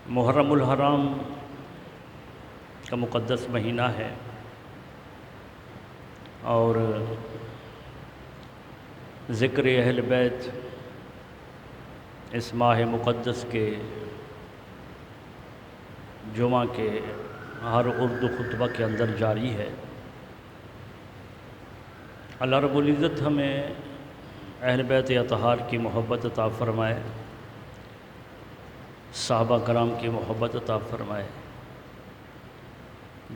محرم الحرام کا مقدس مہینہ ہے اور ذکر اہل بیت اس ماہ مقدس کے جمعہ کے ہر اردو خطبہ کے اندر جاری ہے۔ اللہ رب العزت ہمیں اہل بیت اطہار کی محبت عطا فرمائے، صحابہ کرام کی محبت عطا فرمائے۔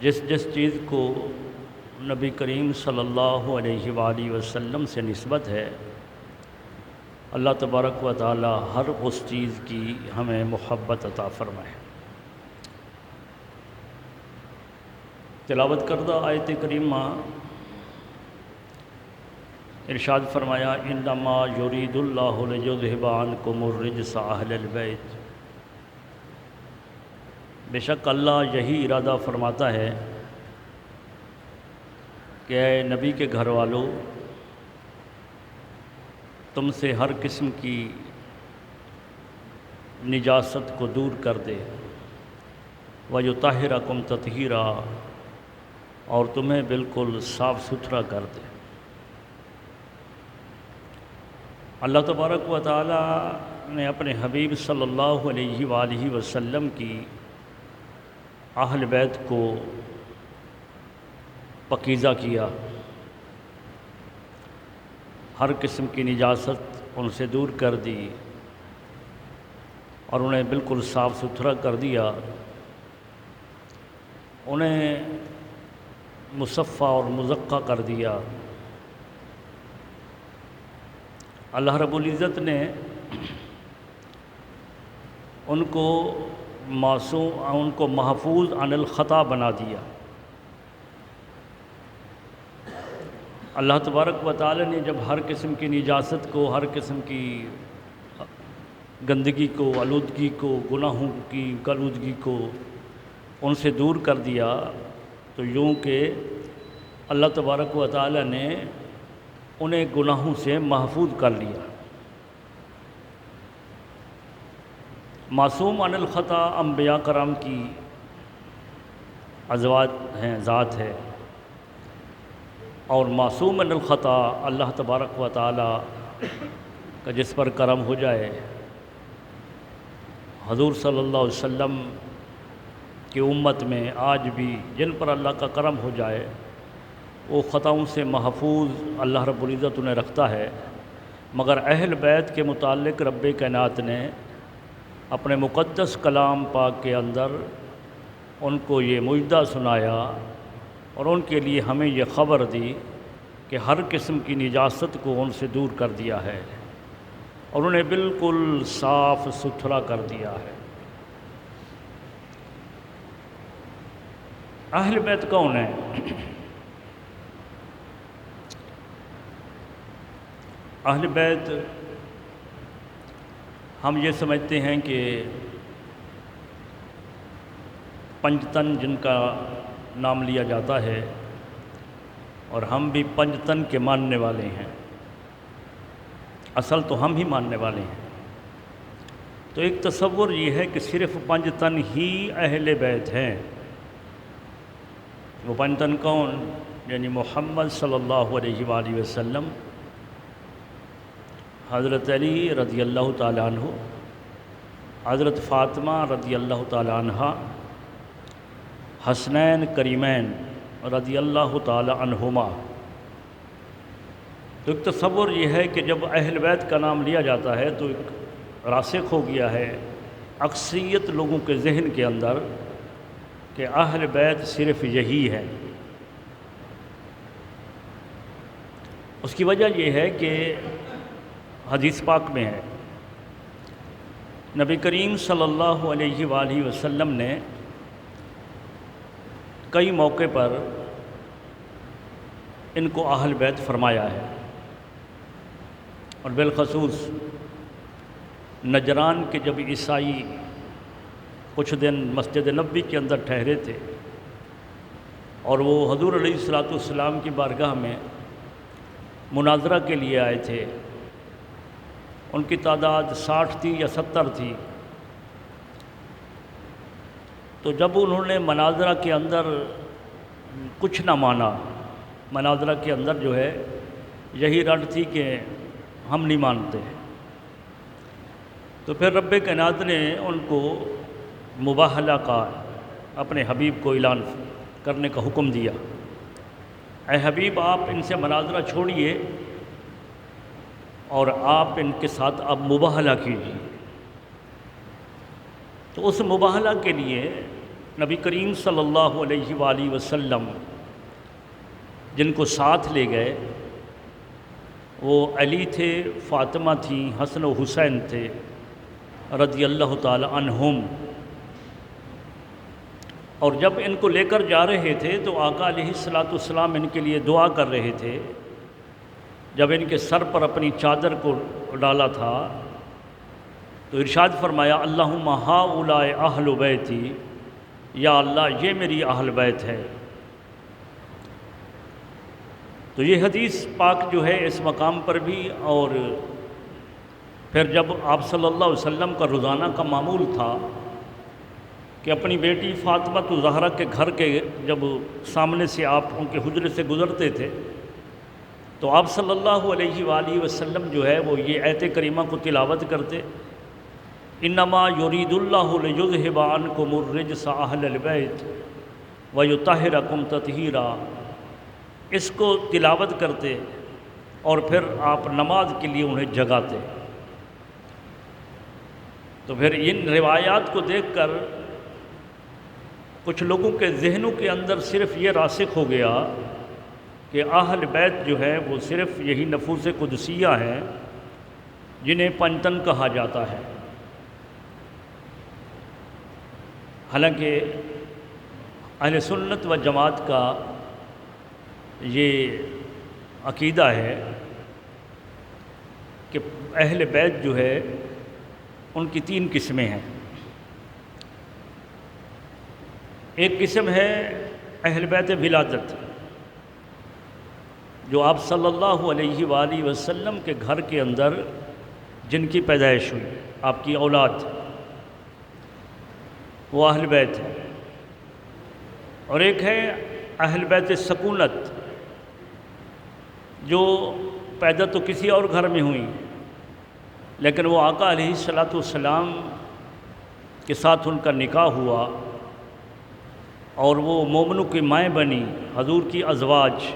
جس چیز کو نبی کریم صلی اللہ علیہ وآلہ وسلم سے نسبت ہے، اللہ تبارک و تعالی ہر اس چیز کی ہمیں محبت عطا فرمائے۔ تلاوت کردہ آیت کریمہ ارشاد فرمایا، انما یرید اللہ لیذھب عنکم الرجس اہل البیت۔ بے شک اللہ یہی ارادہ فرماتا ہے کہ اے نبی کے گھر والوں، تم سے ہر قسم کی نجاست کو دور کر دے، وَيُطَہِّرَکُمْ تَطْہِیرًا، اور تمہیں بالکل صاف ستھرا کر دے۔ اللہ تبارک و تعالی نے اپنے حبیب صلی اللہ علیہ وآلہ وسلم کی اہل بیت کو پاکیزہ کیا، ہر قسم کی نجاست ان سے دور کر دی اور انہیں بالکل صاف ستھرا کر دیا، انہیں مصفہ اور مزکہ کر دیا۔ اللہ رب العزت نے ان کو معصوم، ان کو محفوظ عن الخطا بنا دیا۔ اللہ تبارک و تعالی نے جب ہر قسم کی نجاست کو، ہر قسم کی گندگی کو، آلودگی کو، گناہوں کی آلودگی کو ان سے دور کر دیا، تو یوں کہ اللہ تبارک و تعالی نے انہیں گناہوں سے محفوظ کر لیا۔ معصوم عن الخطا انبیاء کرام کی ازواج ہیں، ذات ہے، اور معصوم عن الخطا اللہ تبارک و تعالی کا جس پر کرم ہو جائے، حضور صلی اللہ علیہ وسلم کی امت میں آج بھی جن پر اللہ کا کرم ہو جائے، وہ خطاؤں سے محفوظ اللہ رب العزت انہیں رکھتا ہے۔ مگر اہل بیت کے متعلق رب کائنات نے اپنے مقدس کلام پاک کے اندر ان کو یہ مجدہ سنایا اور ان کے لیے ہمیں یہ خبر دی کہ ہر قسم کی نجاست کو ان سے دور کر دیا ہے اور انہیں بالکل صاف ستھرا کر دیا ہے۔ اہل بیت کون ہیں؟ اہل بیت ہم یہ سمجھتے ہیں کہ پنج تن جن کا نام لیا جاتا ہے، اور ہم بھی پنج تن کے ماننے والے ہیں، اصل تو ہم ہی ماننے والے ہیں۔ تو ایک تصور یہ ہے کہ صرف پنج تن ہی اہل بیت ہیں۔ وہ پنج تن کون؟ یعنی محمد صلی اللہ علیہ وآلہ وسلم، حضرت علی رضی اللہ تعالیٰ عنہ، حضرت فاطمہ رضی اللہ تعالیٰ عنہ، حسنین کریمین رضی اللہ تعالیٰ عنہما۔ تو ایک تصور یہ ہے کہ جب اہل بیت کا نام لیا جاتا ہے تو ایک راسخ ہو گیا ہے اکثریت لوگوں کے ذہن کے اندر کہ اہل بیت صرف یہی ہے۔ اس کی وجہ یہ ہے کہ حدیث پاک میں ہے، نبی کریم صلی اللہ علیہ وآلہ وسلم نے کئی موقع پر ان کو اہل بیت فرمایا ہے، اور بالخصوص نجران کے جب عیسائی کچھ دن مسجد نبوی کے اندر ٹھہرے تھے اور وہ حضور علیہ الصلوۃ والسلام کی بارگاہ میں مناظرہ کے لیے آئے تھے، ان کی تعداد 60 تھی یا 70 تھی، تو جب انہوں نے مناظرہ کے اندر کچھ نہ مانا، مناظرہ کے اندر جو ہے یہی رٹ تھی کہ ہم نہیں مانتے، تو پھر رب کائنات نے ان کو مباہلہ کا، اپنے حبیب کو اعلان کرنے کا حکم دیا، اے حبیب آپ ان سے مناظرہ چھوڑیے اور آپ ان کے ساتھ اب مباہلہ کیجیے۔ تو اس مباہلہ کے لیے نبی کریم صلی اللہ علیہ وآلہ وسلم جن کو ساتھ لے گئے وہ علی تھے، فاطمہ تھیں، حسن و حسین تھے رضی اللہ تعالی عنہم۔ اور جب ان کو لے کر جا رہے تھے تو آقا علیہ الصلاۃ والسلام ان کے لیے دعا کر رہے تھے۔ جب ان کے سر پر اپنی چادر کو ڈالا تھا تو ارشاد فرمایا اللہم ہؤلاء اہل بیتی، یا اللہ یہ میری اہل بیت ہے۔ تو یہ حدیث پاک جو ہے اس مقام پر بھی، اور پھر جب آپ صلی اللہ علیہ وسلم کا روزانہ کا معمول تھا کہ اپنی بیٹی فاطمہ الزہرا کے گھر کے جب سامنے سے آپ ان کے حجرے سے گزرتے تھے تو آپ صلی اللہ علیہ وآلہ وسلم جو ہے وہ یہ آیت کریمہ کو تلاوت کرتے، انما یرید اللہ لیذھب عنکم الرجس اہل البیت ویطہرکم تطہیرا، اس کو تلاوت کرتے اور پھر آپ نماز کے لیے انہیں جگاتے۔ تو پھر ان روایات کو دیکھ کر کچھ لوگوں کے ذہنوں کے اندر صرف یہ راسخ ہو گیا کہ اہل بیت جو ہے وہ صرف یہی نفوس قدسیہ ہیں جنہیں پنجتن کہا جاتا ہے۔ حالانکہ اہل سنت و جماعت کا یہ عقیدہ ہے کہ اہل بیت جو ہے ان کی 3 قسمیں ہیں۔ ایک قسم ہے اہل بیت ولادت، جو آپ صلی اللہ علیہ وآلہ وسلم کے گھر کے اندر جن کی پیدائش ہوئی، آپ کی اولاد، وہ اہل بیت ہے۔ اور ایک ہے اہل بیت سکونت، جو پیدا تو کسی اور گھر میں ہوئی لیکن وہ آقا علیہ الصلاۃ والسلام کے ساتھ ان کا نکاح ہوا اور وہ مومنوں کی مائیں بنی، حضور کی ازواج۔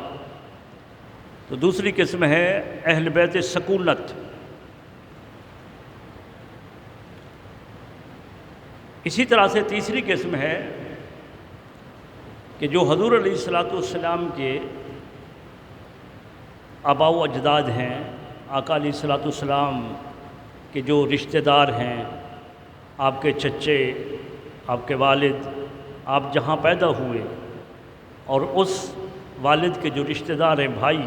تو دوسری قسم ہے اہل بیت سکونت۔ اسی طرح سے تیسری قسم ہے کہ جو حضور علیہ الصلاۃ والسلام کے آباء و اجداد ہیں، آقا علیہ الصلاۃ والسلام کے جو رشتہ دار ہیں، آپ کے چچے، آپ کے والد، آپ جہاں پیدا ہوئے، اور اس والد کے جو رشتہ دار ہیں، بھائی،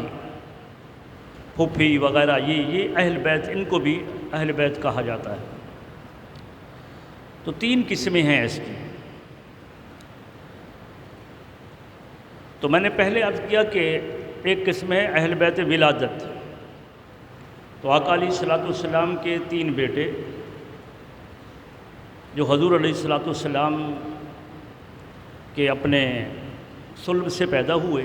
پھوپھی وغیرہ، یہ اہل بیت، ان کو بھی اہل بیت کہا جاتا ہے۔ تو 3 قسمیں ہیں اس کی۔ تو میں نے پہلے عرض کیا کہ ایک قسم ہے اہل بیت ولادت۔ تو آقا علیہ الصلاۃ والسلام کے 3 بیٹے جو حضور علیہ الصلاۃ والسلام کے اپنے صلب سے پیدا ہوئے،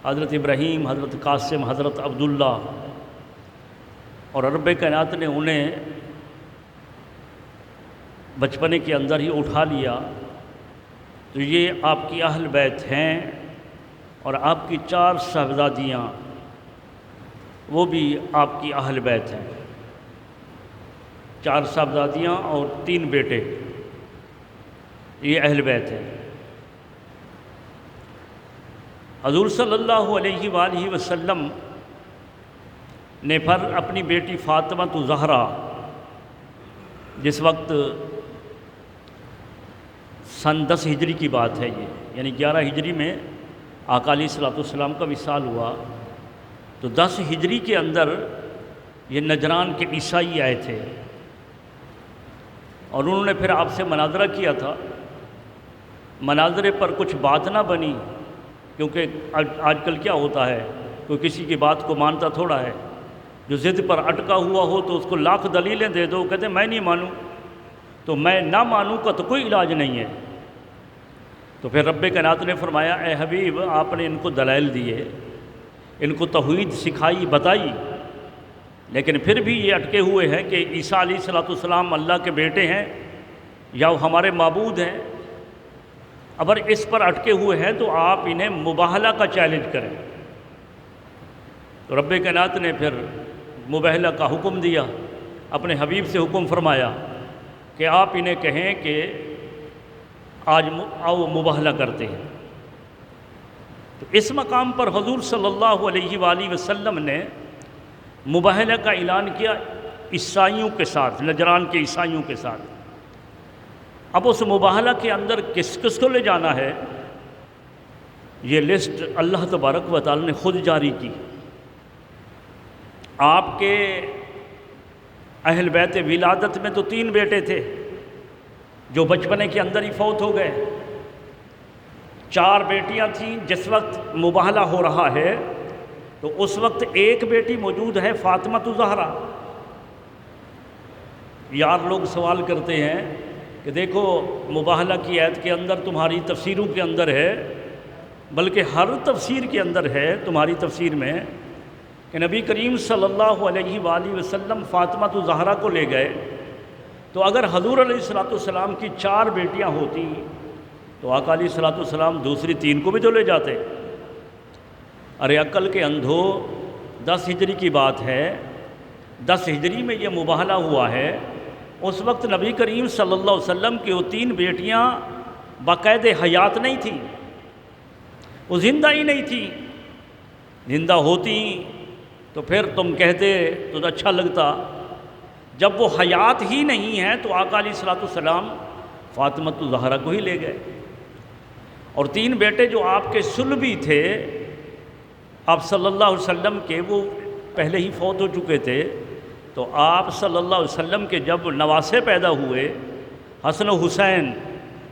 حضرت ابراہیم، حضرت قاسم، حضرت عبداللہ، اور رب کائنات نے انہیں بچپنے کے اندر ہی اٹھا لیا، تو یہ آپ کی اہل بیت ہیں۔ اور آپ کی 4 صاحبزادیاں وہ بھی آپ کی اہل بیت ہیں، 4 صاحبزادیاں اور 3 بیٹے، یہ اہل بیت ہے۔ حضور صلی اللہ علیہ وآلہ وسلم نے پھر اپنی بیٹی فاطمہ الزہرا، جس وقت سن 10 ہجری کی بات ہے، یہ یعنی 11 ہجری میں آقا علیہ الصلاۃ والسلام کا وصال ہوا، تو 10 ہجری کے اندر یہ نجران کے عیسائی آئے تھے اور انہوں نے پھر آپ سے مناظرہ کیا تھا۔ مناظرے پر کچھ بات نہ بنی، کیونکہ آج کل کیا ہوتا ہے، کوئی کسی کی بات کو مانتا تھوڑا ہے، جو ضد پر اٹکا ہوا ہو تو اس کو لاکھ دلیلیں دے دو، کہتے ہیں میں نہیں مانوں، تو میں نہ مانوں کا تو کوئی علاج نہیں ہے۔ تو پھر رب کائنات نے فرمایا اے حبیب آپ نے ان کو دلائل دیے، ان کو توحید سکھائی بتائی، لیکن پھر بھی یہ اٹکے ہوئے ہیں کہ عیسیٰ علیہ السلام اللہ کے بیٹے ہیں یا وہ ہمارے معبود ہیں۔ اگر اس پر اٹکے ہوئے ہیں تو آپ انہیں مباہلہ کا چیلنج کریں۔ تو رب کائنات نے پھر مباہلہ کا حکم دیا، اپنے حبیب سے حکم فرمایا کہ آپ انہیں کہیں کہ آج آؤ مباہلہ کرتے ہیں۔ تو اس مقام پر حضور صلی اللہ علیہ وآلہ وسلم نے مباہلہ کا اعلان کیا عیسائیوں کے ساتھ، نجران کے عیسائیوں کے ساتھ۔ اب اس مباہلہ کے اندر کس کس کو لے جانا ہے، یہ لسٹ اللہ تبارک و تعالی نے خود جاری کی۔ آپ کے اہل بیت ولادت میں تو 3 بیٹے تھے جو بچپنے کے اندر ہی فوت ہو گئے، 4 بیٹیاں تھیں۔ جس وقت مباہلہ ہو رہا ہے تو اس وقت ایک بیٹی موجود ہے فاطمہ الزہرا۔ یار لوگ سوال کرتے ہیں کہ دیکھو مباہلہ کی آیت کے اندر تمہاری تفسیروں کے اندر ہے، بلکہ ہر تفسیر کے اندر ہے تمہاری تفسیر میں کہ نبی کریم صلی اللہ علیہ وآلہ وسلم فاطمہ الزہرا کو لے گئے، تو اگر حضور علیہ السلام کی 4 بیٹیاں ہوتی تو آقا علیہ السلام دوسری 3 کو بھی تو لے جاتے۔ ارے عقل کے اندھو، 10 ہجری کی بات ہے، 10 ہجری میں یہ مباہلہ ہوا ہے۔ اس وقت نبی کریم صلی اللہ علیہ وسلم کی وہ 3 بیٹیاں باقاعدہ حیات نہیں تھیں، وہ زندہ ہی نہیں تھیں۔ زندہ ہوتی تو پھر تم کہتے تو اچھا لگتا، جب وہ حیات ہی نہیں ہیں تو آقا علیہ السلام فاطمہ الزہرا کو ہی لے گئے۔ اور 3 بیٹے جو آپ کے صلبی تھے، آپ صلی اللہ علیہ وسلم کے، وہ پہلے ہی فوت ہو چکے تھے۔ تو آپ صلی اللہ علیہ وسلم کے جب نواسے پیدا ہوئے حسن و حسین،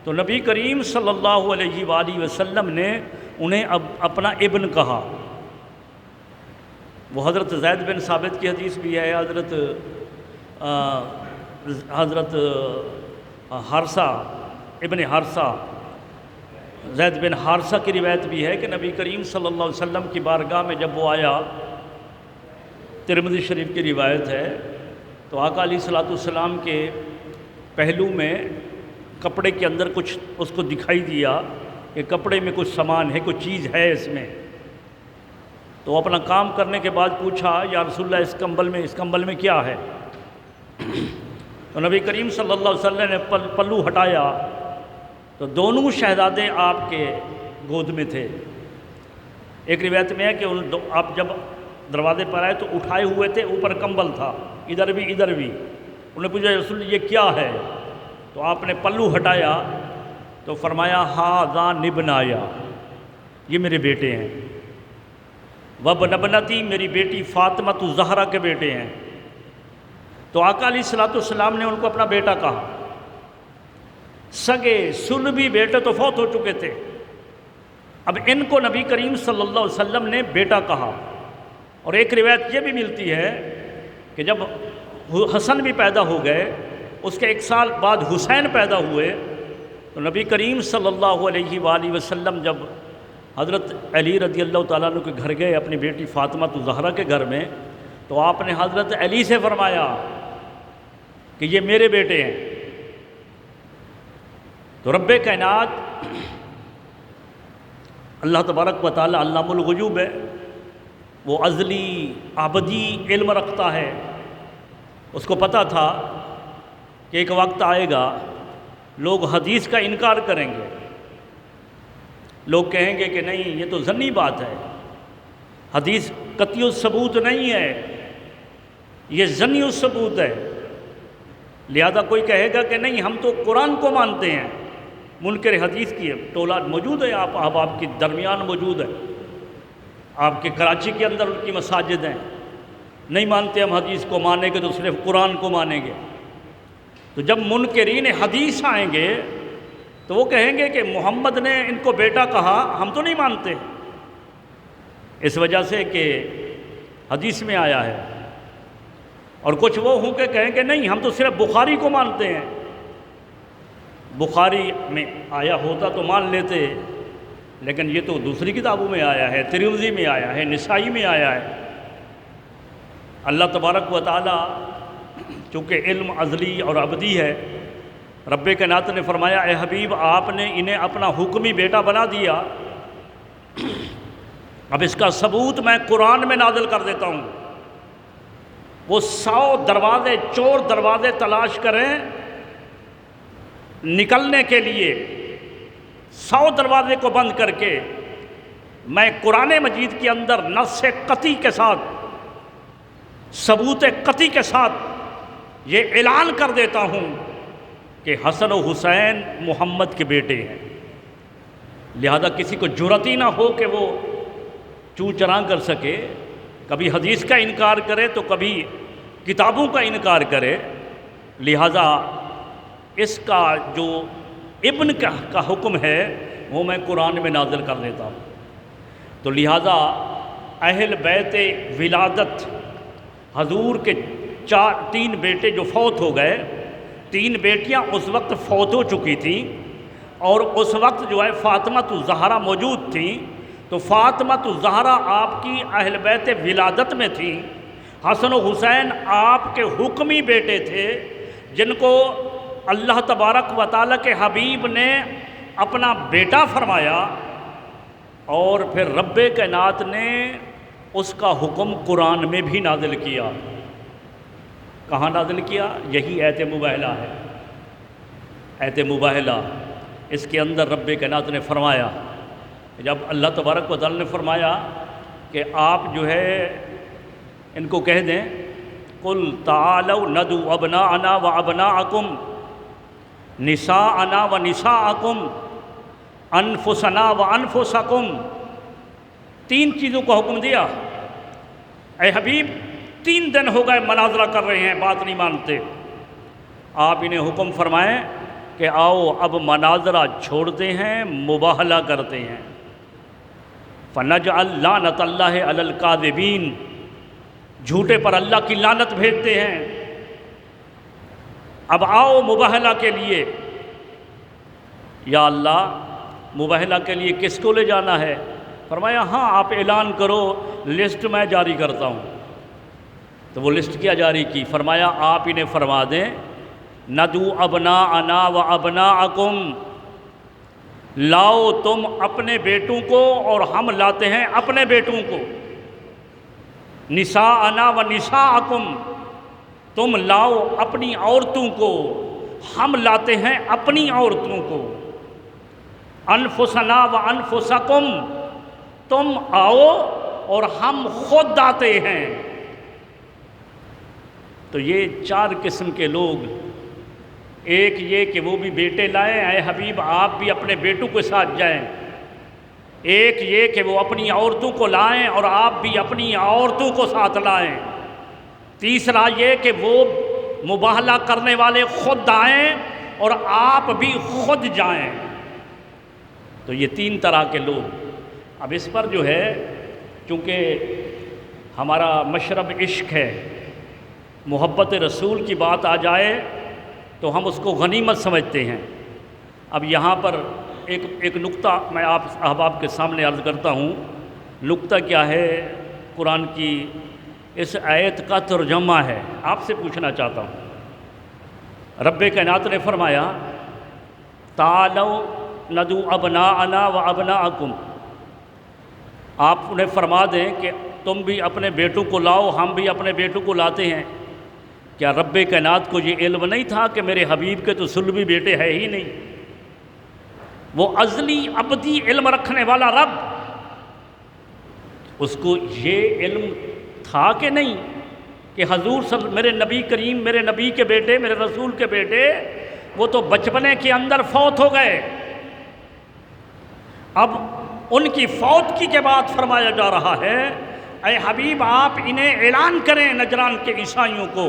تو نبی کریم صلی اللہ علیہ وآلہ وسلم نے انہیں اب اپنا ابن کہا۔ وہ حضرت زید بن ثابت کی حدیث بھی ہے، حضرت حارثہ ابن حارثہ، زید بن حارثہ کی روایت بھی ہے کہ نبی کریم صلی اللہ علیہ وسلم کی بارگاہ میں جب وہ آیا، ترمذی شریف کی روایت ہے، تو آقا علیہ السلام کے پہلو میں کپڑے کے اندر کچھ اس کو دکھائی دیا کہ کپڑے میں کچھ سامان ہے، کچھ چیز ہے اس میں۔ تو اپنا کام کرنے کے بعد پوچھا یا رسول اللہ اس کمبل میں کیا ہے؟ تو نبی کریم صلی اللہ علیہ وسلم نے پلو ہٹایا تو دونوں شہزادے آپ کے گود میں تھے۔ ایک روایت میں ہے کہ آپ جب دروازے پر آئے تو اٹھائے ہوئے تھے، اوپر کمبل تھا، ادھر بھی ادھر بھی۔ انہوں نے پوچھا رسول یہ کیا ہے؟ تو آپ نے پلو ہٹایا تو فرمایا ھذا نبنایا، یہ میرے بیٹے ہیں، وبنتی میری بیٹی فاطمہ الزہرا کے بیٹے ہیں۔ تو آقا علیہ السلام نے ان کو اپنا بیٹا کہا۔ سگے صلبی بیٹے تو فوت ہو چکے تھے، اب ان کو نبی کریم صلی اللہ علیہ وسلم نے بیٹا کہا۔ اور ایک روایت یہ بھی ملتی ہے کہ جب حسن بھی پیدا ہو گئے، اس کے 1 سال بعد حسین پیدا ہوئے، تو نبی کریم صلی اللہ علیہ وآلہ وسلم جب حضرت علی رضی اللہ تعالیٰ عنہ کے گھر گئے، اپنی بیٹی فاطمہ الزہرا کے گھر میں، تو آپ نے حضرت علی سے فرمایا کہ یہ میرے بیٹے ہیں۔ تو رب کائنات اللہ تبارک و تعالیٰ علام الغیوب ہے، وہ ازلی ابدی علم رکھتا ہے۔ اس کو پتہ تھا کہ ایک وقت آئے گا لوگ حدیث کا انکار کریں گے، لوگ کہیں گے کہ نہیں یہ تو ظنی بات ہے، حدیث قطعی الثبوت نہیں ہے، یہ ظنی الثبوت ہے۔ لہذا کوئی کہے گا کہ نہیں ہم تو قرآن کو مانتے ہیں، منکر حدیث کی ٹولہ موجود ہے، آپ احباب کے درمیان موجود ہے، آپ کے کراچی کے اندر ان کی مساجد ہیں، نہیں مانتے ہم حدیث کو، مانیں گے تو صرف قرآن کو مانیں گے۔ تو جب منکرین حدیث آئیں گے تو وہ کہیں گے کہ محمد نے ان کو بیٹا کہا، ہم تو نہیں مانتے، اس وجہ سے کہ حدیث میں آیا ہے۔ اور کچھ وہ ہوں کہ کہیں کہ نہیں ہم تو صرف بخاری کو مانتے ہیں، بخاری میں آیا ہوتا تو مان لیتے، لیکن یہ تو دوسری کتابوں میں آیا ہے، ترمذی میں آیا ہے، نسائی میں آیا ہے۔ اللہ تبارک و تعالی چونکہ علم ازلی اور ابدی ہے، رب کائنات نے فرمایا اے حبیب آپ نے انہیں اپنا حکمی بیٹا بنا دیا، اب اس کا ثبوت میں قرآن میں نازل کر دیتا ہوں۔ وہ 100 دروازے، چور دروازے تلاش کریں نکلنے کے لیے، 100 دروازے کو بند کر کے میں قرآن مجید کے اندر نص قطعی کے ساتھ، ثبوت قطعی کے ساتھ یہ اعلان کر دیتا ہوں کہ حسن و حسین محمد کے بیٹے ہیں۔ لہذا کسی کو جرأت ہی نہ ہو کہ وہ چوں چراں کر سکے، کبھی حدیث کا انکار کرے تو کبھی کتابوں کا انکار کرے۔ لہذا اس کا جو ابن کا حکم ہے وہ میں قرآن میں نازل کر دیتا ہوں۔ تو لہذا اہل بیت ولادت حضور کے 3 بیٹے جو فوت ہو گئے، 3 بیٹیاں اس وقت فوت ہو چکی تھیں، اور اس وقت جو ہے فاطمۃ الزہرا موجود تھیں، تو فاطمۃ الزہرا آپ کی اہل بیت ولادت میں تھیں۔ حسن و حسین آپ کے حکمی بیٹے تھے جن کو اللہ تبارک و تعالیٰ کے حبیب نے اپنا بیٹا فرمایا، اور پھر رب کائنات نے اس کا حکم قرآن میں بھی نازل کیا۔ کہاں نازل کیا؟ یہی آیت مباہلہ ہے۔ آیت مباہلہ، اس کے اندر رب کائنات نے فرمایا، جب اللہ تبارک و تعالیٰ نے فرمایا کہ آپ جو ہے ان کو کہہ دیں قل تعالوا ندعو ابناءنا وابناءکم نساءنا ونساءکم انفسنا وانفسکم، 3 چیزوں کو حکم دیا۔ اے حبیب 3 دن ہو گئے مناظرہ کر رہے ہیں، بات نہیں مانتے، آپ انہیں حکم فرمائیں کہ آؤ اب مناظرہ چھوڑتے ہیں، مباہلہ کرتے ہیں۔ فنجعل لعنت اللہ علی الکاذبین، جھوٹے پر اللہ کی لعنت بھیجتے ہیں۔ اب آؤ مباہلہ کے لیے۔ یا اللہ مباہلہ کے لیے کس کو لے جانا ہے؟ فرمایا ہاں آپ اعلان کرو، لسٹ میں جاری کرتا ہوں۔ تو وہ لسٹ کیا جاری کی؟ فرمایا آپ انہیں فرما دیں ندعو ابناءنا و ابناءکم، لاؤ تم اپنے بیٹوں کو اور ہم لاتے ہیں اپنے بیٹوں کو، نساءنا و نساءکم، تم لاؤ اپنی عورتوں کو، ہم لاتے ہیں اپنی عورتوں کو، انفسنا و انفسکم، تم آؤ اور ہم خود آتے ہیں۔ تو یہ 4 قسم کے لوگ، ایک یہ کہ وہ بھی بیٹے لائیں، اے حبیب آپ بھی اپنے بیٹوں کے ساتھ جائیں، ایک یہ کہ وہ اپنی عورتوں کو لائیں اور آپ بھی اپنی عورتوں کو ساتھ لائیں، تیسرا یہ کہ وہ مباہلہ کرنے والے خود آئیں اور آپ بھی خود جائیں۔ تو یہ 3 طرح کے لوگ۔ اب اس پر جو ہے چونکہ ہمارا مشرب عشق ہے، محبت رسول کی بات آ جائے تو ہم اس کو غنیمت سمجھتے ہیں۔ اب یہاں پر ایک نقطہ میں آپ احباب کے سامنے عرض کرتا ہوں۔ نقطہ کیا ہے؟ قرآن کی اس آیت کا ترجمہ ہے، آپ سے پوچھنا چاہتا ہوں۔ رب کائنات نے فرمایا تعالوا ندعو ابناءنا و ابناءکم، آپ انہیں فرما دیں کہ تم بھی اپنے بیٹوں کو لاؤ، ہم بھی اپنے بیٹوں کو لاتے ہیں۔ کیا رب کائنات کو یہ علم نہیں تھا کہ میرے حبیب کے تو صلبی بیٹے ہے ہی نہیں؟ وہ ازلی ابدی علم رکھنے والا رب، اس کو یہ علم تھا کہ نہیں کہ حضور میرے نبی کریم، میرے نبی کے بیٹے، میرے رسول کے بیٹے وہ تو بچپنے کے اندر فوت ہو گئے، اب ان کی فوتگی کے بعد فرمایا جا رہا ہے اے حبیب آپ انہیں اعلان کریں نجران کے عیسائیوں کو،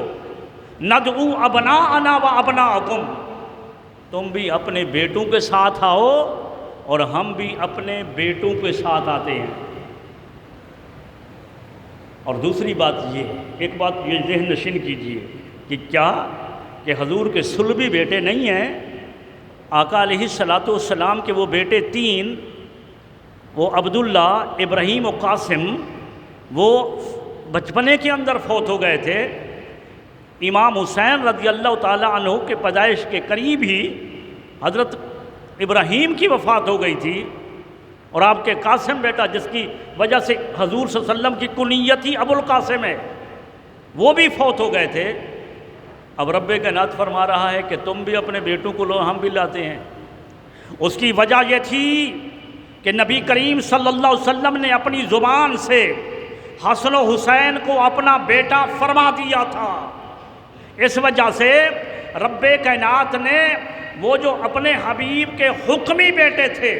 ندعو ابناءنا و ابناءکم، تم بھی اپنے بیٹوں کے ساتھ آؤ اور ہم بھی اپنے بیٹوں کے ساتھ آتے ہیں۔ اور دوسری بات یہ، ایک بات یہ ذہن نشین کیجئے کہ کیا کہ حضور کے صلبی بیٹے نہیں ہیں، آقا علیہ الصلاۃ والسلام کے وہ بیٹے تین، وہ عبداللہ، ابراہیم و قاسم، وہ بچپنے کے اندر فوت ہو گئے تھے۔ امام حسین رضی اللہ تعالیٰ عنہ کے پیدائش کے قریب ہی حضرت ابراہیم کی وفات ہو گئی تھی، اور آپ کے قاسم بیٹا جس کی وجہ سے حضور صلی اللہ علیہ وسلم کی کنیت ہی ابو القاسم ہے، وہ بھی فوت ہو گئے تھے۔ اب رب کائنات فرما رہا ہے کہ تم بھی اپنے بیٹوں کو لو، ہم بھی لاتے ہیں۔ اس کی وجہ یہ تھی کہ نبی کریم صلی اللہ علیہ وسلم نے اپنی زبان سے حسن و حسین کو اپنا بیٹا فرما دیا تھا۔ اس وجہ سے رب کائنات نے وہ جو اپنے حبیب کے حکمی بیٹے تھے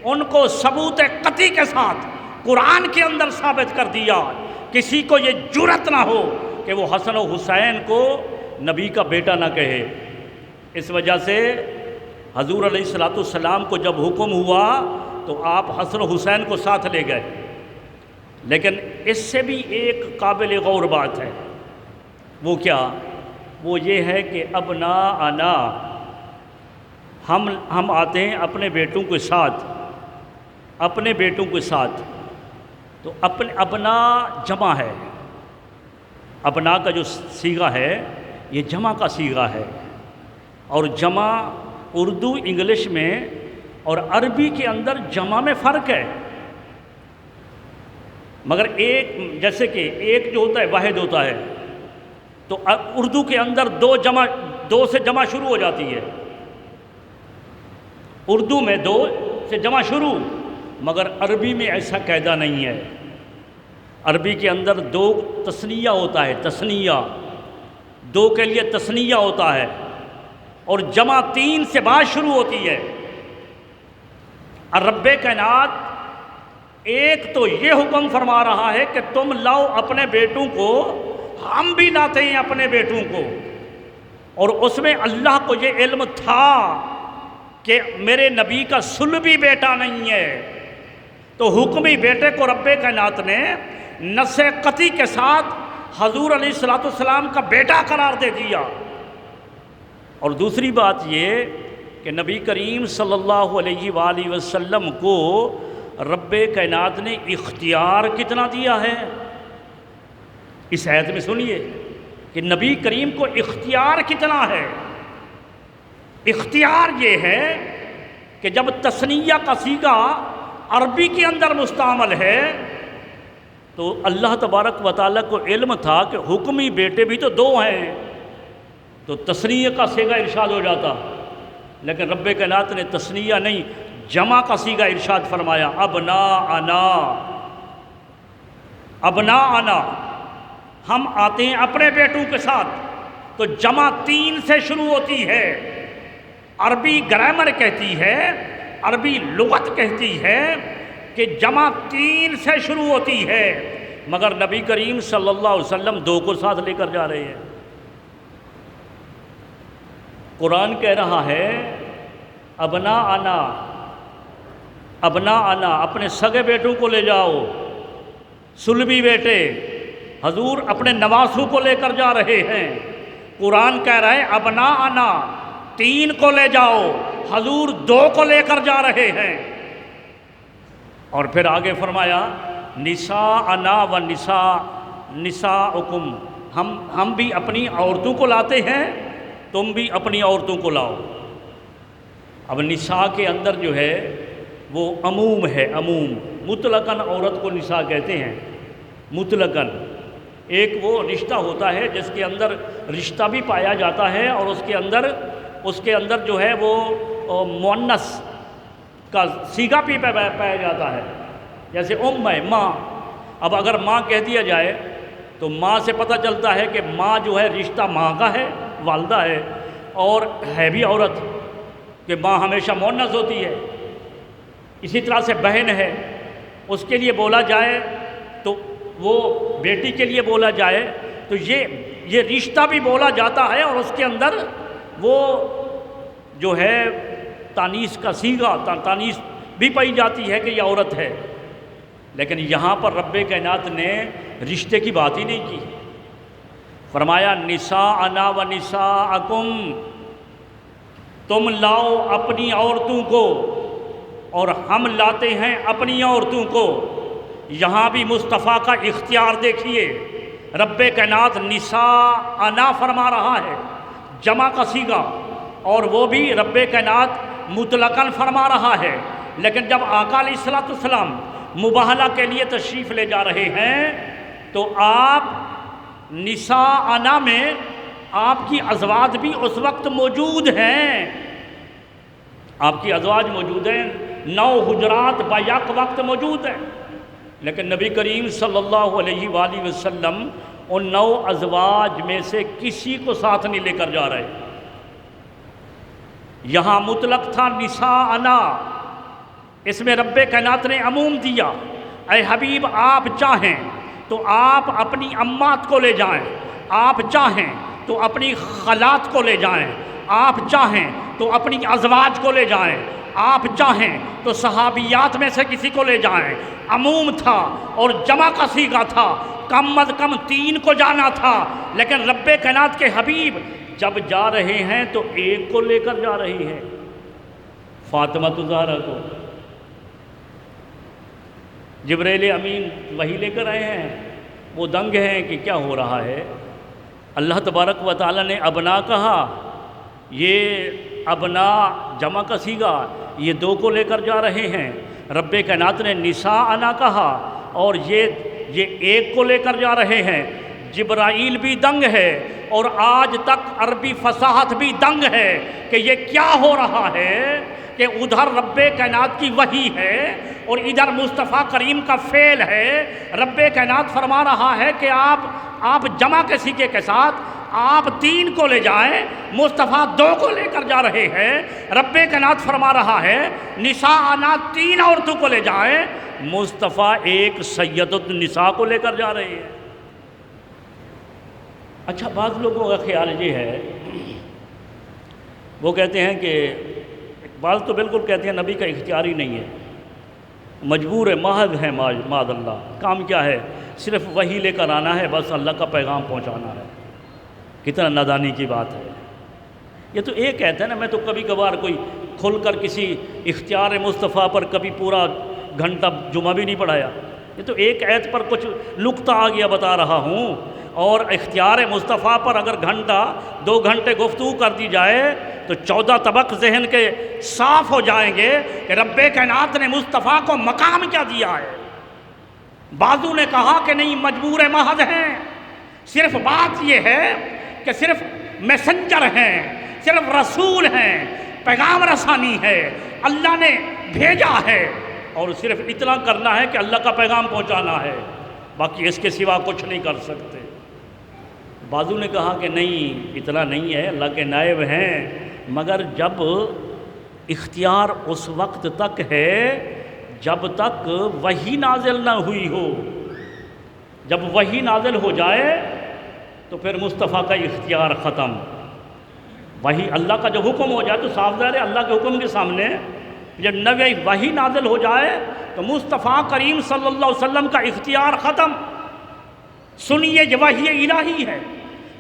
ان کو ثبوت قطعی کے ساتھ قرآن کے اندر ثابت کر دیا، کسی کو یہ جرأت نہ ہو کہ وہ حسن و حسین کو نبی کا بیٹا نہ کہے۔ اس وجہ سے حضور علیہ الصلاۃ والسلام کو جب حکم ہوا تو آپ حسن و حسین کو ساتھ لے گئے، لیکن اس سے بھی ایک قابل غور بات ہے۔ وہ کیا؟ وہ یہ ہے کہ ابناءنا، ہم آتے ہیں اپنے بیٹوں کے ساتھ، اپنے بیٹوں کے ساتھ، تو اپنے ابنا جمع ہے، ابنا کا جو صیغہ ہے یہ جمع کا صیغہ ہے، اور جمع اردو انگلش میں اور عربی کے اندر جمع میں فرق ہے، مگر ایک جیسے کہ ایک جو ہوتا ہے واحد ہوتا ہے، تو اردو کے اندر دو سے جمع شروع ہو جاتی ہے، اردو میں دو سے جمع شروع، مگر عربی میں ایسا قاعدہ نہیں ہے۔ عربی کے اندر دو تثنیہ ہوتا ہے، تثنیہ دو کے لیے تثنیہ ہوتا ہے، اور جمع تین سے بعد شروع ہوتی ہے۔ اور رب کائنات ایک تو یہ حکم فرما رہا ہے کہ تم لاؤ اپنے بیٹوں کو، ہم بھی لاتے ہیں اپنے بیٹوں کو، اور اس میں اللہ کو یہ علم تھا کہ میرے نبی کا صلبی بیٹا نہیں ہے، تو حکمی بیٹے کو رب کائنات نے نص قطعی کے ساتھ حضور علیہ الصلاۃ والسلام کا بیٹا قرار دے دیا۔ اور دوسری بات یہ کہ نبی کریم صلی اللہ علیہ وآلہ وسلم کو رب کائنات نے اختیار کتنا دیا ہے، اس آیت میں سنیے کہ نبی کریم کو اختیار کتنا ہے۔ اختیار یہ ہے کہ جب تثنیہ کا صیغہ عربی کے اندر مستعمل ہے تو اللہ تبارک و تعالیٰ کو علم تھا کہ حکمی بیٹے بھی تو دو ہیں، تو تثنیہ کا صیغہ ارشاد ہو جاتا، لیکن رب کائنات نے تثنیہ نہیں جمع کا صیغہ ارشاد فرمایا، ابناءنا، ابناءنا، ہم آتے ہیں اپنے بیٹوں کے ساتھ، تو جمع تین سے شروع ہوتی ہے۔ عربی گرامر کہتی ہے، عربی لغت کہتی ہے کہ جمع تین سے شروع ہوتی ہے، مگر نبی کریم صلی اللہ علیہ وسلم دو کو ساتھ لے کر جا رہے ہیں۔ قرآن کہہ رہا ہے ابناءنا، ابناءنا، اپنے سگے بیٹوں کو لے جاؤ، صلبی بیٹے، حضور اپنے نواسوں کو لے کر جا رہے ہیں۔ قرآن کہہ رہا ہے ابناءنا، تین کو لے جاؤ، حضور دو کو لے کر جا رہے ہیں۔ اور پھر آگے فرمایا نساءنا و نساؤکم، ہم بھی اپنی عورتوں کو لاتے ہیں، تم بھی اپنی عورتوں کو لاؤ۔ اب نساء کے اندر جو ہے وہ عموم ہے، عموم، مطلقاً عورت کو نساء کہتے ہیں، مطلقاً۔ ایک وہ رشتہ ہوتا ہے جس کے اندر رشتہ بھی پایا جاتا ہے، اور اس کے اندر جو ہے وہ مؤنث کا صیغہ بھی پایا جاتا ہے، جیسے ام ہے، ماں۔ اب اگر ماں کہہ دیا جائے تو ماں سے پتہ چلتا ہے کہ ماں جو ہے رشتہ ماں کا ہے، والدہ ہے، اور ہے بھی عورت، کہ ماں ہمیشہ مؤنث ہوتی ہے۔ اسی طرح سے بہن ہے، اس کے لیے بولا جائے تو وہ بیٹی کے لیے بولا جائے تو یہ رشتہ بھی بولا جاتا ہے، اور اس کے اندر وہ جو ہے تانیث کا صیغہ، تانیث بھی پائی جاتی ہے کہ یہ عورت ہے۔ لیکن یہاں پر رب کائنات نے رشتے کی بات ہی نہیں کی، فرمایا نساءنا و نساءکم، تم لاؤ اپنی عورتوں کو اور ہم لاتے ہیں اپنی عورتوں کو۔ یہاں بھی مصطفیٰ کا اختیار دیکھیے، رب کائنات نساءنا فرما رہا ہے، جمع کا صیغہ، اور وہ بھی رب کائنات مطلقاً فرما رہا ہے۔ لیکن جب آقا علیہ الصلوۃ والسلام مباہلہ کے لیے تشریف لے جا رہے ہیں تو آپ نساءنا میں آپ کی ازواج بھی اس وقت موجود ہیں، آپ کی ازواج موجود ہیں، 9 حجرات بیک وقت موجود ہیں، لیکن نبی کریم صلی اللہ علیہ وآلہ وسلم ان 9 ازواج میں سے کسی کو ساتھ نہیں لے کر جا رہے۔ یہاں مطلق تھا نساءنا، اس میں رب کائنات نے عموم دیا، اے حبیب آپ چاہیں تو آپ اپنی امات کو لے جائیں، آپ چاہیں تو اپنی خالات کو لے جائیں، آپ چاہیں تو اپنی ازواج کو لے جائیں، آپ چاہیں تو صحابیات میں سے کسی کو لے جائیں۔ عموم تھا اور جمع کا صیغہ تھا، کم از کم 3 کو جانا تھا، لیکن رب کائنات کے حبیب جب جا رہے ہیں تو ایک کو لے کر جا رہی ہیں، فاطمہ الزہرا کو۔ جبرائیل امین وہی لے کر آئے ہیں، وہ دنگ ہیں کہ کیا ہو رہا ہے۔ اللہ تبارک و تعالیٰ نے ابنا کہا، یہ ابنا جمع کا صیغہ، یہ 2 کو لے کر جا رہے ہیں۔ رب کائنات نے نساءنا کہا اور یہ 1 کو لے کر جا رہے ہیں۔ جبرائیل بھی دنگ ہے اور آج تک عربی فصاحت بھی دنگ ہے کہ یہ کیا ہو رہا ہے کہ ادھر رب کائنات کی وحی ہے اور ادھر مصطفیٰ کریم کا فعل ہے۔ رب کائنات فرما رہا ہے کہ آپ جمع کے صیغے کے ساتھ آپ 3 کو لے جائیں، مصطفیٰ 2 کو لے کر جا رہے ہیں۔ رب کائنات فرما رہا ہے نساءنا 3 عورتوں کو لے جائیں، مصطفیٰ ایک سیدۃ النساء کو لے کر جا رہے ہیں۔ اچھا، بعض لوگوں کا خیال یہ ہے، وہ کہتے ہیں کہ بعض تو بالکل کہتے ہیں نبی کا اختیار ہی نہیں ہے، مجبور ہے، محض ہے، معاذ اللہ، کام کیا ہے، صرف وحی لے کر آنا ہے، بس اللہ کا پیغام پہنچانا ہے۔ کتنا نادانی کی بات ہے یہ۔ تو ایک کہتا ہے نا، میں تو کبھی کبھار کوئی کھل کر کسی اختیار مصطفیٰ پر کبھی پورا گھنٹہ جمعہ بھی نہیں پڑھایا، یہ تو ایک آیت پر کچھ نقطہ آ گیا بتا رہا ہوں، اور اختیار مصطفیٰ پر اگر گھنٹہ 2 گھنٹے گفتگو کر دی جائے تو 14 طبق ذہن کے صاف ہو جائیں گے کہ رب کائنات نے مصطفیٰ کو مقام کیا دیا ہے۔ بعضوں نے کہا کہ نہیں، مجبور محض ہیں، صرف بات یہ ہے کہ صرف میسنجر ہیں، صرف رسول ہیں، پیغام رسانی ہے، اللہ نے بھیجا ہے اور صرف اتنا کرنا ہے کہ اللہ کا پیغام پہنچانا ہے، باقی اس کے سوا کچھ نہیں کر سکتے۔ بعضوں نے کہا کہ نہیں، اتنا نہیں ہے، اللہ کے نائب ہیں، مگر جب اختیار اس وقت تک ہے جب تک وحی نازل نہ ہوئی ہو، جب وحی نازل ہو جائے تو پھر مصطفیٰ کا اختیار ختم۔ وحی اللہ کا جب حکم ہو جائے تو صاف ظاہر ہے اللہ کے حکم کے سامنے جب نوی وحی نازل ہو جائے تو مصطفیٰ کریم صلی اللہ علیہ وسلم کا اختیار ختم۔ سنیے، یہ وحی الہی ہے،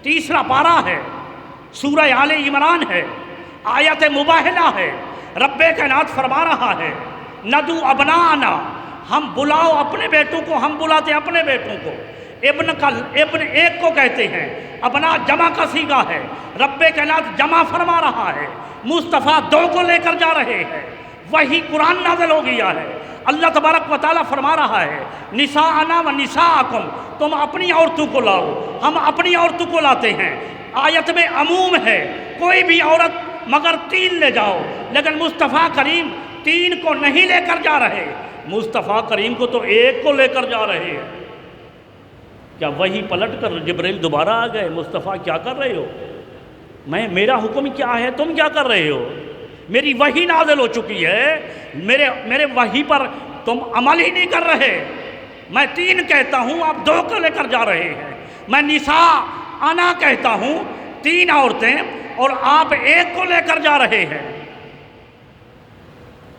3 پارہ ہے، سورہ آل عمران ہے، آیت مباہلہ ہے۔ رب کائنات فرما رہا ہے ندو ابنانا، ہم بلاؤ اپنے بیٹوں کو، ہم بلاتے اپنے بیٹوں کو۔ ابن ایک کو کہتے ہیں، ابنا جمع کا صیغہ ہے، رب کائنات جمع فرما رہا ہے، مصطفیٰ 2 کو لے کر جا رہے ہیں، وہی قرآن نازل ہو گیا ہے۔ اللہ تبارک و تعالیٰ فرما رہا ہے نساءنا و نساءکم، تم اپنی عورتوں کو لاؤ، ہم اپنی عورتوں کو لاتے ہیں۔ آیت میں عموم ہے، کوئی بھی عورت مگر 3 لے جاؤ، لیکن مصطفیٰ کریم 3 کو نہیں لے کر جا رہے، مصطفیٰ کریم کو تو 1 کو لے کر جا رہے ہیں۔ کیا وہی پلٹ کر جبرائیل دوبارہ آ گئے، مصطفیٰ کیا کر رہے ہو، میرا حکم کیا ہے، تم کیا کر رہے ہو، میری وحی نازل ہو چکی ہے، میرے وحی پر تم عمل ہی نہیں کر رہے، میں 3 کہتا ہوں آپ 2 کو لے کر جا رہے ہیں، میں نساء انا کہتا ہوں 3 عورتیں اور آپ 1 کو لے کر جا رہے ہیں۔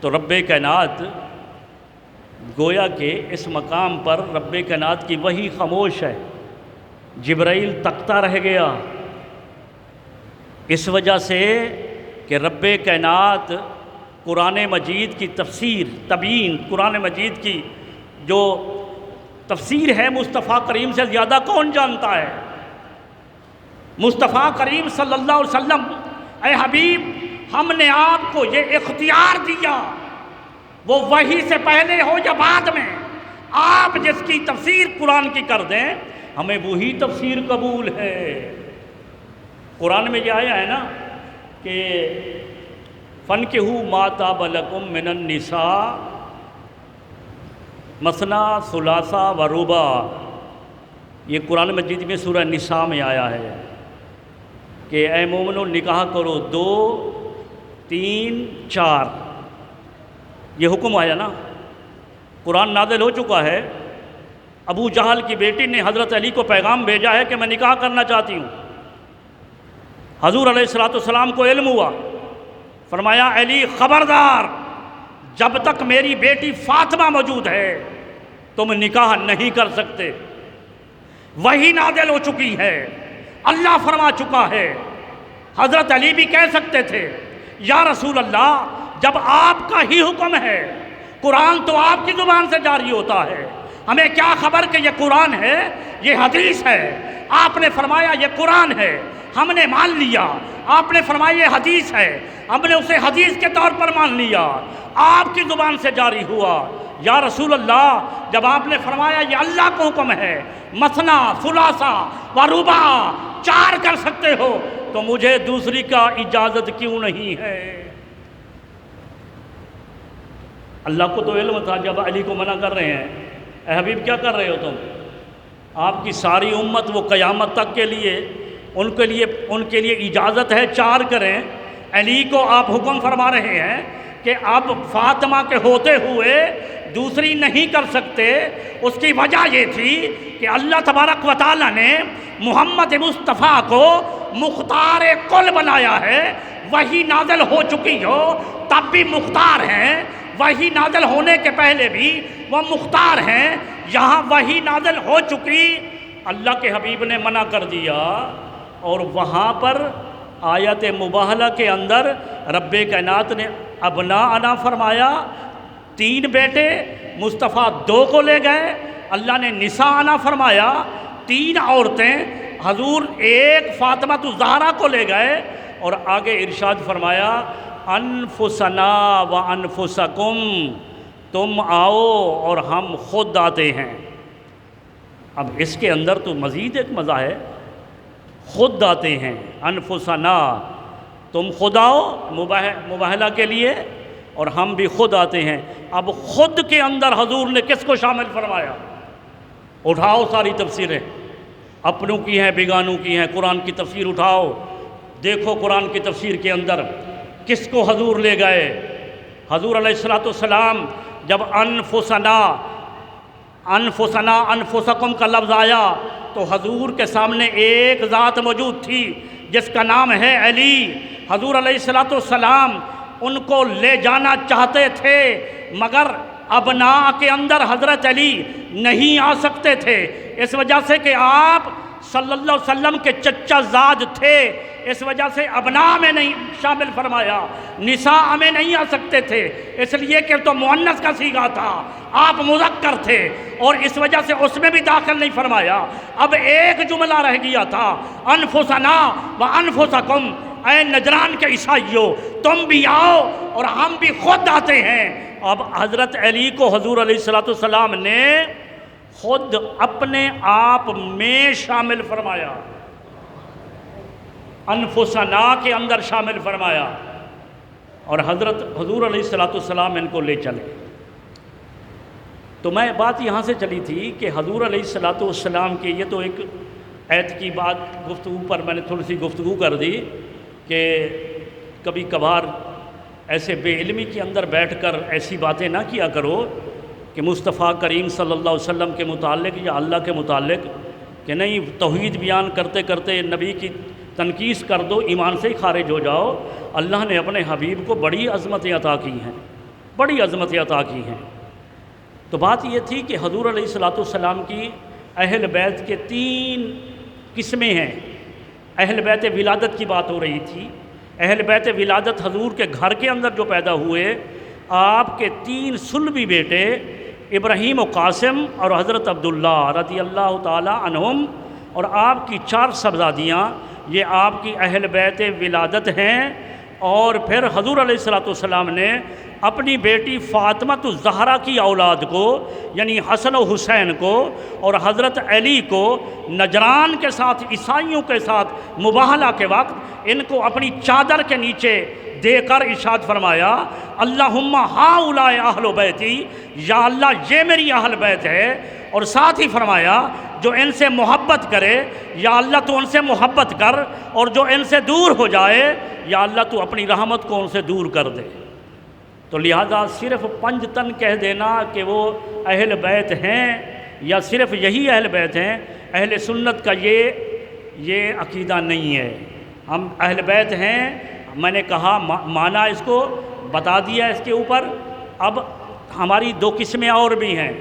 تو رب کائنات گویا کہ اس مقام پر رب کائنات کی وحی خاموش ہے، جبرائیل تکتا رہ گیا۔ اس وجہ سے کہ رب کائنات قرآن مجید کی تفسیر تبیین، قرآن مجید کی جو تفسیر ہے مصطفیٰ کریم سے زیادہ کون جانتا ہے؟ مصطفیٰ کریم صلی اللہ علیہ وسلم، اے حبیب ہم نے آپ کو یہ اختیار دیا، وہ وحی سے پہلے ہو یا بعد میں، آپ جس کی تفسیر قرآن کی کر دیں ہمیں وہی تفسیر قبول ہے۔ قرآن میں یہ آیا ہے نا کہ فَانْكِحُوا مَا طَابَ لَكُم مِّنَ النِّسَاءِ مَثْنَىٰ ثُلَاثَ وَرُبَاعَ، یہ قرآن مجید میں سورہ نساء میں آیا ہے کہ اے مومنو نکاح کرو 2 3 4، یہ حکم آیا نا، قرآن نازل ہو چکا ہے۔ ابو جہل کی بیٹی نے حضرت علی کو پیغام بھیجا ہے کہ میں نکاح کرنا چاہتی ہوں۔ حضور علیہ السلام کو علم ہوا، فرمایا علی خبردار، جب تک میری بیٹی فاطمہ موجود ہے تم نکاح نہیں کر سکتے۔ وحی نازل ہو چکی ہے، اللہ فرما چکا ہے۔ حضرت علی بھی کہہ سکتے تھے یا رسول اللہ جب آپ کا ہی حکم ہے، قرآن تو آپ کی زبان سے جاری ہوتا ہے، ہمیں کیا خبر کہ یہ قرآن ہے یہ حدیث ہے۔ آپ نے فرمایا یہ قرآن ہے، ہم نے مان لیا۔ آپ نے فرمایا یہ حدیث ہے، ہم نے اسے حدیث کے طور پر مان لیا، آپ کی زبان سے جاری ہوا۔ یا رسول اللہ جب آپ نے فرمایا یہ اللہ کا حکم ہے، مثنا ثلاثہ و رباع، 4 کر سکتے ہو، تو مجھے دوسری کا اجازت کیوں نہیں ہے؟ اللہ کو تو علم تھا جب علی کو منع کر رہے ہیں، اے حبیب کیا کر رہے ہو تم؟ آپ کی ساری امت وہ قیامت تک کے لیے ان کے لیے اجازت ہے 4 کریں، علی کو آپ حکم فرما رہے ہیں کہ اب فاطمہ کے ہوتے ہوئے دوسری نہیں کر سکتے۔ اس کی وجہ یہ تھی کہ اللہ تبارک و تعالیٰ نے محمد مصطفیٰ کو مختار کل بنایا ہے۔ وحی نازل ہو چکی ہو تب بھی مختار ہیں، وحی نازل ہونے کے پہلے بھی وہ مختار ہیں۔ یہاں وحی نازل ہو چکی، اللہ کے حبیب نے منع کر دیا، اور وہاں پر آیت مباہلہ کے اندر رب کائنات نے ابناءنا فرمایا، 3 بیٹے، مصطفیٰ 2 کو لے گئے۔ اللہ نے نساءنا فرمایا، 3 عورتیں، حضور 1 فاطمہ الزہرا کو لے گئے، اور آگے ارشاد فرمایا انفسنا و انفسکم، تم آؤ اور ہم خود آتے ہیں۔ اب اس کے اندر تو مزید ایک مزہ ہے، خود آتے ہیں، انفسنا، تم خود آؤ مباہلہ کے لیے، اور ہم بھی خود آتے ہیں۔ اب خود کے اندر حضور نے کس کو شامل فرمایا؟ اٹھاؤ ساری تفسیریں، اپنوں کی ہیں بیگانوں کی ہیں، قرآن کی تفسیر اٹھاؤ، دیکھو قرآن کی تفسیر کے اندر کس کو حضور لے گئے۔ حضور علیہ السلام جب انفسنا انفسکم کا لفظ آیا تو حضور کے سامنے ایک ذات موجود تھی جس کا نام ہے علی۔ حضور علیہ السلام ان کو لے جانا چاہتے تھے، مگر ابناء کے اندر حضرت علی نہیں آ سکتے تھے، اس وجہ سے کہ آپ صلی اللہ علیہ وسلم کے چچا زاد تھے، اس وجہ سے ابناء میں نہیں شامل فرمایا، نساء میں نہیں آ سکتے تھے، اس لیے کہ تو مؤنث کا صیغہ تھا، آپ مذکر تھے، اور اس وجہ سے اس میں بھی داخل نہیں فرمایا۔ اب ایک جملہ رہ گیا تھا، انفسنا و انفسکم، اے نجران کے عیسائیوں تم بھی آؤ اور ہم بھی خود آتے ہیں۔ اب حضرت علی کو حضور علیہ السلام نے خود اپنے آپ میں شامل فرمایا، انفسنا کے اندر شامل فرمایا، اور حضور علیہ السلام ان کو لے چلے۔ تو میں بات یہاں سے چلی تھی کہ حضور علیہ السلام کی، یہ تو ایک ایت کی بات گفتگو پر میں نے تھوڑی سی گفتگو کر دی کہ کبھی کبھار ایسے بے علمی کے اندر بیٹھ کر ایسی باتیں نہ کیا کرو کہ مصطفیٰ کریم صلی اللہ علیہ وسلم کے متعلق یا اللہ کے متعلق کہ نہیں توحید بیان کرتے کرتے نبی کی تنقیص کر دو، ایمان سے ہی خارج ہو جاؤ۔ اللہ نے اپنے حبیب کو بڑی عظمتیں عطا کی ہیں، بڑی عظمتیں عطا کی ہیں۔ تو بات یہ تھی کہ حضور علیہ السلام کی اہل بیت کے 3 قسمیں ہیں۔ اہل بیت ولادت کی بات ہو رہی تھی، اہل بیت ولادت حضور کے گھر کے اندر جو پیدا ہوئے، آپ کے 3 صلبی بیٹے ابراہیم و قاسم اور حضرت عبداللہ رضی اللہ تعالی عنہم، اور آپ کی 4 صاحبزادیاں، یہ آپ کی اہل بیت ولادت ہیں۔ اور پھر حضور علیہ الصلوۃ والسلام نے اپنی بیٹی فاطمہ الزہرا کی اولاد کو، یعنی حسن و حسین کو اور حضرت علی کو نجران کے ساتھ، عیسائیوں کے ساتھ مباہلہ کے وقت ان کو اپنی چادر کے نیچے دے کر ارشاد فرمایا، اللہم ہؤلاء اہل بیتی، یا اللہ یہ میری اہل بیت ہے۔ اور ساتھ ہی فرمایا جو ان سے محبت کرے یا اللہ تو ان سے محبت کر، اور جو ان سے دور ہو جائے یا اللہ تو اپنی رحمت کو ان سے دور کر دے۔ تو لہذا صرف 5 تن کہہ دینا کہ وہ اہل بیت ہیں یا صرف یہی اہل بیت ہیں، اہل سنت کا یہ عقیدہ نہیں ہے۔ ہم اہل بیت ہیں، میں نے کہا معنی اس کو بتا دیا اس کے اوپر۔ اب ہماری 2 قسمیں اور بھی ہیں،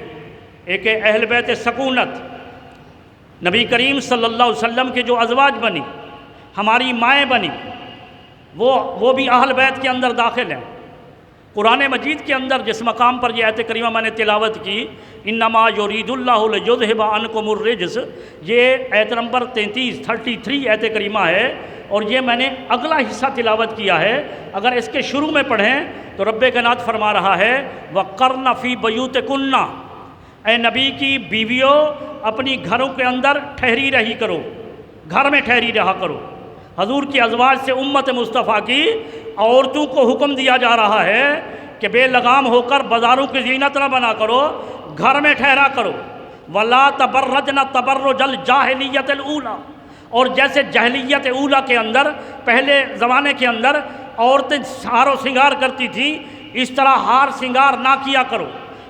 ایک ہے اہل بیت سکونت، نبی کریم صلی اللہ علیہ وسلم کے جو ازواج بنی، ہماری مائیں بنی، وہ بھی اہل بیت کے اندر داخل ہیں۔ قرآن مجید کے اندر جس مقام پر یہ آیت کریمہ میں نے تلاوت کی، انما یرید اللہ لیذھب عنکم الرجس، یہ آیت نمبر 33 آیت کریمہ ہے، اور یہ میں نے اگلا حصہ تلاوت کیا ہے۔ اگر اس کے شروع میں پڑھیں تو رب کائنات فرما رہا ہے وَقَرْنَ فِي بَيُوتِكُنَّ، اے نبی کی بیویوں اپنی گھروں کے اندر ٹھہری رہی کرو، گھر میں ٹھہری رہا کرو۔ حضور کی ازواج سے امت مصطفیٰ کی عورتوں کو حکم دیا جا رہا ہے کہ بے لگام ہو کر بازاروں کی زینت نہ بنا کرو، گھر میں ٹھہرا کرو۔ وَلَا تَبَرَّجْنَ تَبَرُّجَ الْجَاهِلِيَّةِ الْأُولَىٰ، اور جیسے جاہلیت اولیٰ کے اندر، پہلے زمانے کے اندر عورتیں ہار و سنگار کرتی تھیں، اس طرح ہار سنگار نہ کیا کرو۔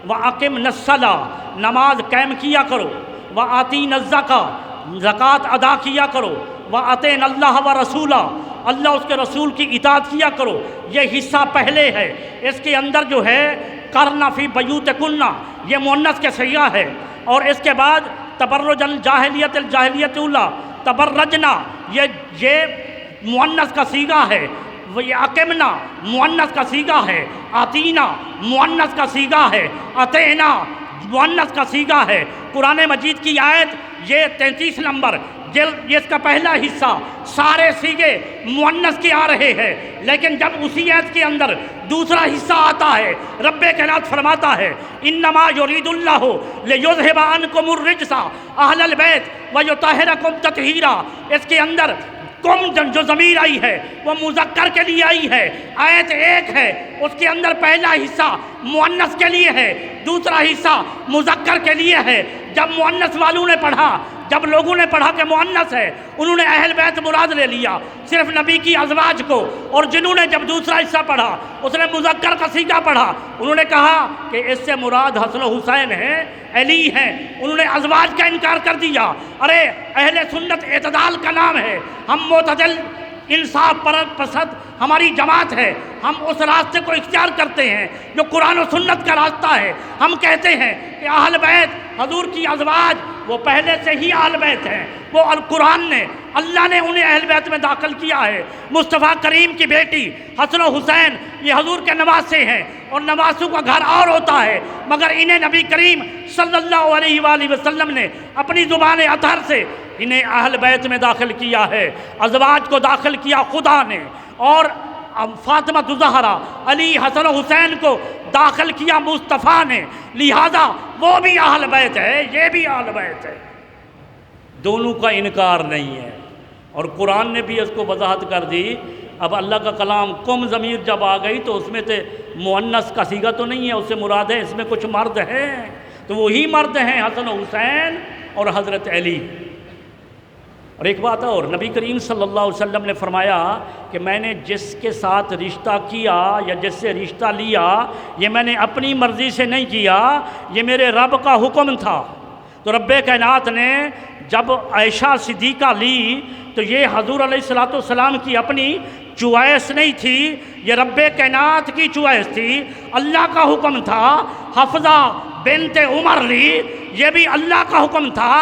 وَأَقِمْنَ الصَّلَاةَ، نماز قائم کیا کرو۔ وَآتِينَ الزَّكَاةَ، زکوٰۃ ادا کیا کرو۔ وَأَطِعْنَ اللَّهَ وَرَسُولَهُ، اللہ اس کے رسول کی اطاعت کیا کرو۔ یہ حصہ پہلے ہے، اس کے اندر جو ہے قَرْنَ فِي بَيُوتِكُنَّ، یہ مؤنث کے صیغہ ہے، اور اس کے بعد تبرج الجاہلیت الاولیٰ، تبرجنا یہ مؤنث کا صیغہ ہے، یہ اقمنا مؤنث کا صیغہ ہے، آتینا مؤنث کا صیغہ ہے، اطعنا مؤنث کا صیغہ ہے۔ قرآن مجید کی آیت یہ 33 نمبر یہ اس کا پہلا حصہ، سارے صیغے مؤنث کے آ رہے ہیں، لیکن جب اسی آیت کے اندر دوسرا حصہ آتا ہے، رب کائنات فرماتا ہے انما یرید اللہ لیذھب عنکم الرجس اہل البیت ویطہرکم تطہیرا، اس کے اندر کم جو ضمیر آئی ہے وہ مذکر کے لیے آئی ہے۔ آیت 1 ہے، اس کے اندر پہلا حصہ مؤنث کے لیے ہے، دوسرا حصہ مذکر کے لیے ہے۔ جب مؤنث والوں نے پڑھا، جب لوگوں نے پڑھا کہ مؤنث ہے، انہوں نے اہل بیت مراد لے لیا، صرف نبی کی ازواج کو، اور جنہوں نے جب دوسرا حصہ پڑھا اس نے مذکر کا صیغہ پڑھا، انہوں نے کہا کہ اس سے مراد حسن و حسین ہیں، علی ہیں، انہوں نے ازواج کا انکار کر دیا۔ ارے اہل سنت اعتدال کا نام ہے، ہم معتدل انصاف پسند ہماری جماعت ہے، ہم اس راستے کو اختیار کرتے ہیں جو قرآن و سنت کا راستہ ہے۔ ہم کہتے ہیں کہ اہل بیت حضور کی ازواج وہ پہلے سے ہی اہل بیت ہیں، وہ القرآن نے، اللہ نے انہیں اہل بیت میں داخل کیا ہے۔ مصطفیٰ کریم کی بیٹی حسن و حسین یہ حضور کے نواسے ہیں، اور نواسوں کا گھر اور ہوتا ہے، مگر انہیں نبی کریم صلی اللہ علیہ وآلہ وسلم نے اپنی زبان اطہر سے انہیں اہل بیت میں داخل کیا ہے۔ ازواج کو داخل کیا خدا نے، اور فاطمہ الزہرا، علی، حسن و حسین کو داخل کیا مصطفیٰ نے، لہذا وہ بھی اہل بیت ہے، یہ بھی اہل بیت ہے، دونوں کا انکار نہیں ہے۔ اور قرآن نے بھی اس کو وضاحت کر دی۔ اب اللہ کا کلام قم ضمیر جب آ گئی تو اس میں سے مؤنث کا صیغہ تو نہیں ہے، اس سے مراد ہے اس میں کچھ مرد ہیں، تو وہی مرد ہیں حسن و حسین اور حضرت علی۔ اور ایک بات اور، نبی کریم صلی اللہ علیہ وسلم نے فرمایا کہ میں نے جس کے ساتھ رشتہ کیا یا جس سے رشتہ لیا یہ میں نے اپنی مرضی سے نہیں کیا، یہ میرے رب کا حکم تھا۔ تو رب کائنات نے جب عائشہ صدیقہ لی تو یہ حضور علیہ الصلوۃ والسلام کی اپنی چوائس نہیں تھی، یہ رب کائنات کی چوائس تھی، اللہ کا حکم تھا۔ حفصہ بنت عمر لی، یہ بھی اللہ کا حکم تھا۔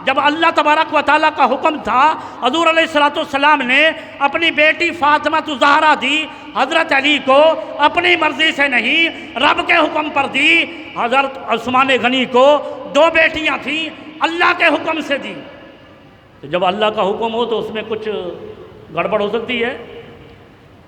جب اللہ تبارک و تعالیٰ کا حکم تھا، حضور علیہ السلام نے اپنی بیٹی فاطمہ الزہرا دی حضرت علی کو، اپنی مرضی سے نہیں، رب کے حکم پر دی۔ حضرت عثمان غنی کو 2 بیٹیاں تھیں، اللہ کے حکم سے دی۔ تو جب اللہ کا حکم ہو تو اس میں کچھ گڑبڑ ہو سکتی ہے۔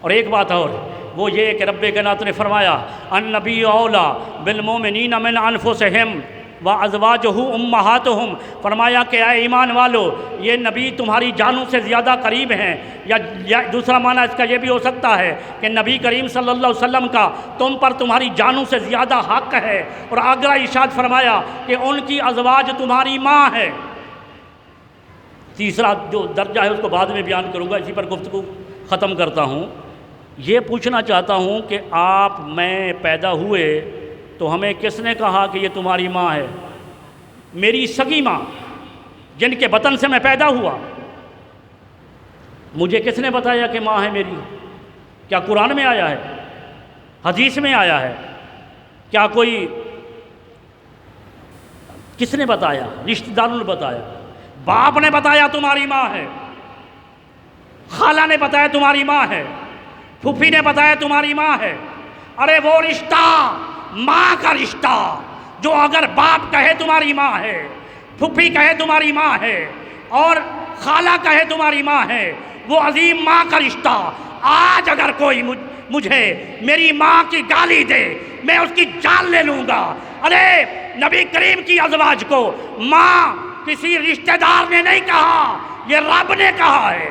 اور ایک بات اور، وہ یہ کہ رب کائنات نے فرمایا النبی اولا بالمومنین من انفسہم وازواجہ امہاتہم، فرمایا کہ اے ایمان والو، یہ نبی تمہاری جانوں سے زیادہ قریب ہیں، یا دوسرا معنی اس کا یہ بھی ہو سکتا ہے کہ نبی کریم صلی اللہ علیہ وسلم کا تم پر تمہاری جانوں سے زیادہ حق ہے۔ اور آگرہ ارشاد فرمایا کہ ان کی ازواج تمہاری ماں ہے۔ تیسرا جو درجہ ہے اس کو بعد میں بیان کروں گا، اسی پر گفتگو ختم کرتا ہوں۔ یہ پوچھنا چاہتا ہوں کہ آپ میں پیدا ہوئے تو ہمیں کس نے کہا کہ یہ تمہاری ماں ہے؟ میری سگی ماں جن کے بطن سے میں پیدا ہوا، مجھے کس نے بتایا کہ ماں ہے میری؟ کیا قرآن میں آیا ہے؟ حدیث میں آیا ہے؟ کیا کوئی کس نے بتایا؟ رشتہ داروں نے بتایا؟ باپ نے بتایا تمہاری ماں ہے، خالہ نے بتایا تمہاری ماں ہے، پھوپھی نے بتایا تمہاری ماں ہے۔ ارے وہ رشتہ، ماں کا رشتہ، جو اگر باپ کہے تمہاری ماں ہے، پھوپھی کہے تمہاری ماں ہے، اور خالہ کہے تمہاری ماں ہے، وہ عظیم ماں کا رشتہ، آج اگر کوئی مجھے میری ماں کی گالی دے، میں اس کی جان لے لوں گا۔ ارے نبی کریم کی ازواج کو ماں کسی رشتہ دار نے نہیں کہا، یہ رب نے کہا ہے،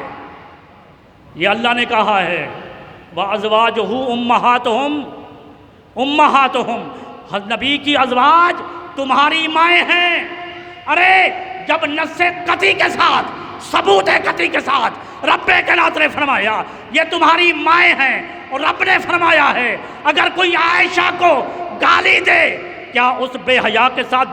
یہ اللہ نے کہا ہے۔ وَأَزْوَاجُهُ أُمَّهَاتُهُمْ، نبی کی ازواج تمہاری مائیں ہیں۔ ارے جب نص قطعی کے ساتھ، ثبوت قطعی کے ساتھ رب کائنات نے فرمایا یہ تمہاری مائیں ہیں، اور رب نے فرمایا ہے اگر کوئی عائشہ کو گالی دے، کیا اس بے حیا کے ساتھ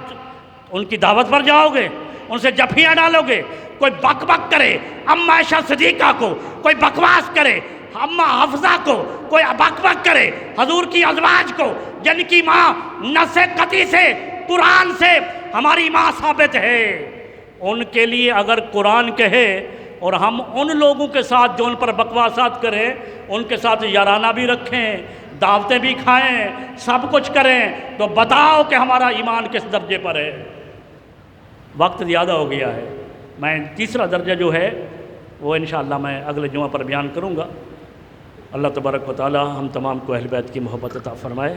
ان کی دعوت پر جاؤ گے؟ ان سے جفیاں ڈالو گے؟ کوئی بک بک کرے اما عائشہ صدیقہ کو، کوئی بکواس کرے اما حفصہ کو، کوئی بک بک کرے حضور کی ازواج کو، جن کی ماں نص قطعی سے، قرآن سے ہماری ماں ثابت ہے، ان کے لیے اگر قرآن کہے اور ہم ان لوگوں کے ساتھ جو ان پر بکواسات کریں، ان کے ساتھ یارانہ بھی رکھیں، دعوتیں بھی کھائیں، سب کچھ کریں، تو بتاؤ کہ ہمارا ایمان کس درجے پر ہے؟ وقت زیادہ ہو گیا ہے، میں تیسرا درجہ جو ہے وہ انشاءاللہ میں اگلے جمعہ پر بیان کروں گا۔ اللہ تبارک و تعالی ہم تمام کو اہل بیت کی محبت عطا فرمائے۔